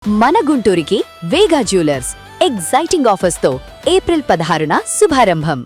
మన గుంటూరుకి వేగా jewellers exciting offers తో April 16న శుభారంభం.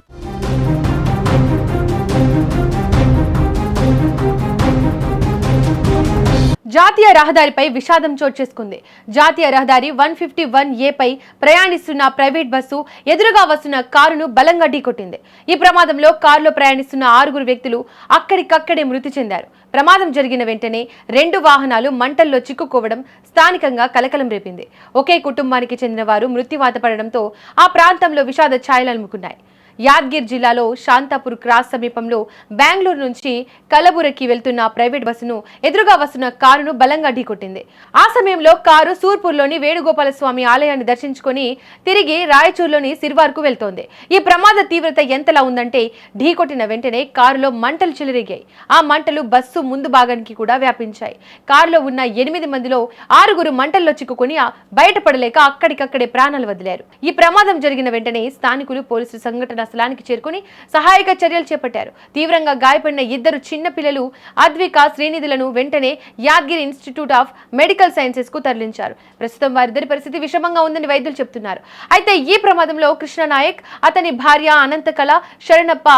జాతీయ రహదారిపై విషాదం చోటు చేసుకుంది. జాతీయ రహదారి 151A పై ప్రయాణిస్తున్న ప్రైవేట్ బస్సు ఎదురుగా వస్తున్న కారును బలంగా ఢీకొట్టింది. ఈ ప్రమాదంలో కారులో ప్రయాణిస్తున్న 6 వ్యక్తులు అక్కడికక్కడే మృతి చెందారు. ప్రమాదం జరిగిన వెంటనే 2 వాహనాలు మంటల్లో చిక్కుకోవడం స్థానికంగా కలకలం రేపింది. ఒకే కుటుంబానికి చెందిన వారు మృత్యువాత పడడంతో ఆ ప్రాంతంలో విషాద ఛాయలు అలుముకున్నాయి. యాద్గిర్ జిల్లాలో శాంతాపూర్ క్రాస్ సమీపంలో బెంగళూరు నుంచి కలబురకి వెళ్తున్న ప్రైవేట్ బస్సును ఎదురుగా వస్తున్న కారును బలంగా ఢీకొట్టింది. ఆ సమయంలో కారు సూర్పూర్లోని వేణుగోపాల స్వామి ఆలయాన్ని దర్శించుకొని తిరిగి రాయచూర్లోని సిర్వార్కు వెళ్తోంది. ఈ ప్రమాద తీవ్రత ఎంతలా ఉందంటే ఢీకొట్టిన వెంటనే కారులో మంటలు చెలరేగాయి. ఆ మంటలు బస్సు ముందు భాగానికి కూడా వ్యాపించాయి. కారులో ఉన్న 8 మందిలో 6 మంటల్లో చిక్కుకొని బయటపడలేక అక్కడికక్కడే ప్రాణాలు వదిలారు. ఈ ప్రమాదం జరిగిన వెంటనే స్థానికులు పోలీసులు సంఘటన స్థలానికి చేరుకుని సహాయక చర్యలు చేపట్టారు. తీవ్రంగా గాయపడిన 2 చిన్న పిల్లలు అద్విక శ్రీనిధులను వెంటనే Yadgiri institute of medical sciences కు తరలించారు. ప్రస్తుతం వారిద్దరి పరిస్థితి విషమంగా ఉందని వైద్యులు చెబుతున్నారు. అయితే ఈ ప్రమాదంలో కృష్ణనాయక్, అతని భార్య అనంతకళ, శరణప్ప,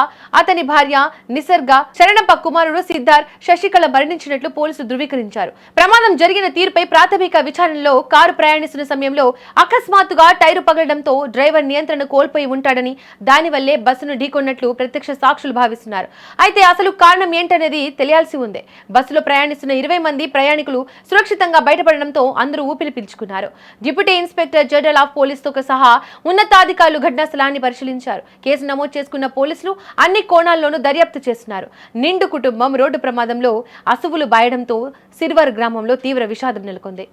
అతని భార్య నిసర్గ, శరణప్ప కుమారుడు సిద్ధార్థ్, శశికళ మరణించినట్లు పోలీసులు ధృవీకరించారు. ప్రమాదం జరిగిన తీరుపై ప్రాథమిక విచారణలో కారు ప్రయాణిస్తున్న సమయంలో అకస్మాత్తుగా టైరు పగలడంతో డ్రైవర్ నియంత్రణ కోల్పోయి ఉంటాడని, దానివల్లే బస్సును ఢీకొన్నట్లు ప్రత్యక్ష సాక్షులు భావిస్తున్నారు. అయితే అసలు కారణం ఏంటనేది తెలియాల్సి ఉంది. బస్సులో ప్రయాణిస్తున్న 20 మంది ప్రయాణికులు సురక్షితంగా బయటపడడంతో అందరూ ఊపిరి పీల్చుకున్నారు. డిప్యూటీ ఇన్స్పెక్టర్ జనరల్ ఆఫ్ పోలీసుతో సహా ఉన్నతాధికారులు ఘటనా స్థలాన్ని పరిశీలించారు. కేసు నమోదు చేసుకున్న పోలీసులు అన్ని కోణాల్లోనూ దర్యాప్తు చేస్తున్నారు. నిండు కుటుంబం రోడ్డు ప్రమాదంలో అసువులు బాయడంతో సిర్వర్ గ్రామంలో తీవ్ర విషాదం నెలకొంది.